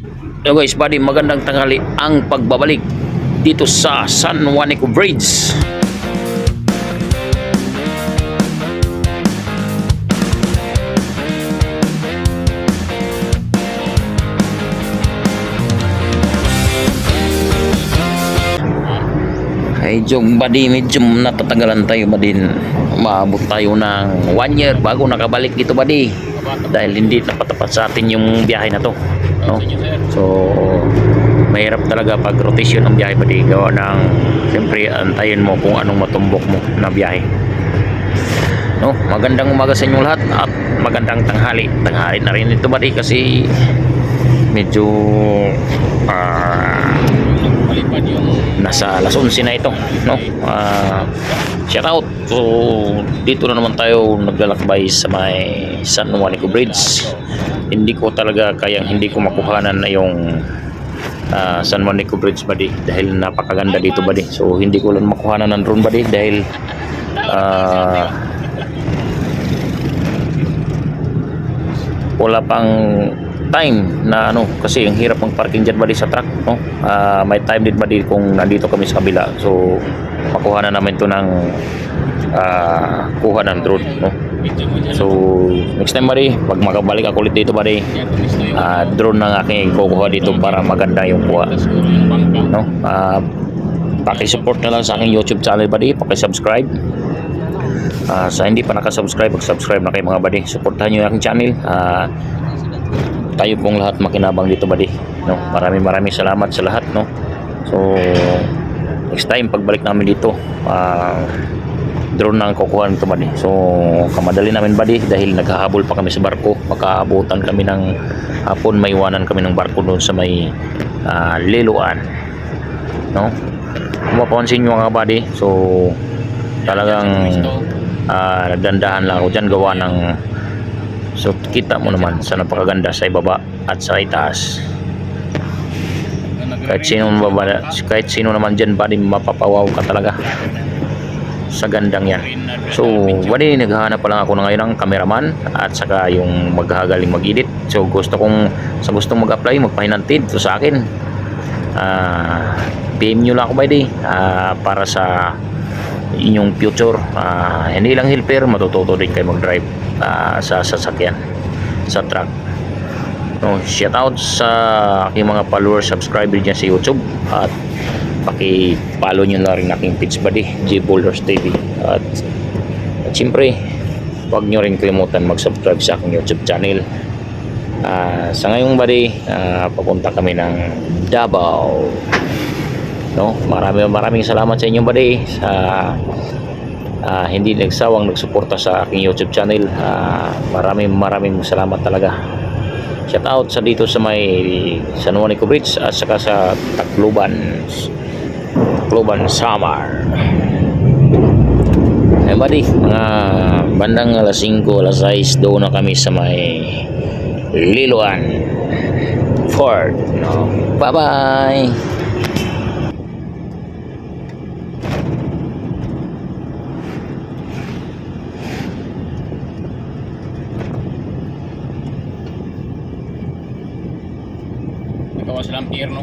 Hello guys, buddy, magandang tanghali ang pagbabalik dito sa San Juanico Bridge. Medyo natatagalan tayo buddy. Maabot tayo ng 1 year bago nakabalik dito buddy. Dahil hindi tapat-tapat sa atin yung biyahe na to, no? So mahirap talaga pag rotation ng biyahe buddy. Gawa ng siyempre antayin mo kung anong matumbok mo na biyahe, no? Magandang umaga sa inyong lahat at magandang tanghali na rin ito buddy, kasi medyo nasa alas 11 na ito, no? Shout out. So dito na naman tayo naglalakbay sa may San Juanico Bridge. Hindi ko talaga kayang hindi ko makuhanan na yung San Juanico Bridge buddy, dahil napakaganda dito buddy. So hindi ko lang makuhanan ng drone buddy dahil wala pang time na kasi ang hirap mag-parking dyan buddy sa truck, no? May time din buddy kung nandito kami sa kabila, so makuha na namin to ng kuha ng drone, no? So next time buddy, pag makabalik ako ulit dito buddy, drone na aking kukuha dito para maganda yung kuha, no? Paki-support na lang sa aking YouTube channel buddy, paki-subscribe. Sa hindi pa nakasubscribe, mag-subscribe na kayo mga buddy. Supportahan nyo yung aking channel. Tayo pong lahat makinabang dito buddy, no? Maraming salamat sa lahat, no? So next time pagbalik namin dito, drone na ang kukuha nito buddy. So kamadali namin buddy dahil naghahabol pa kami sa barko. Makaabutan kami ng hapon, may iwanan kami ng barko doon sa may Liloan, no? Kung mapapansin nyo mga buddy, so talagang nagdandahan lang ako dyan gawa ng, so kita mo naman sa napakaganda sa ibaba at sa itaas. Kahit sino naman dyan buddy, mapapawaw ka talaga sa gandang yan. So buddy, naghahanap pa lang ako na ngayon ng cameraman at saka yung maghagaling mag-edit. So gustong mag-apply, magpahinantid to sa akin, PM nyo lang ako buddy, para sa inyong future. Hindi lang helper, matututo din kayo mag-drive sa sasakyan, sa truck, no? Shout out sa aking mga followers, subscriber dyan sa YouTube, at paki-follow nyo na rin aking page buddy, J Boulders TV, at siyempre huwag nyo rin kalimutan mag-subscribe sa aking YouTube channel. Sa ngayong buddy, papunta kami ng Davao, no? Maraming salamat sa inyo buddy, sa hindi nagsawang nagsuporta sa aking YouTube channel. Maraming salamat talaga. Shout out sa dito sa may San Juanico Bridge at saka sa Tacloban Samar. Buddy, mga bandang alas 5, alas 6 doon na kami sa may Liloan Fort, no? Bye bye. Gawa silang pier, no?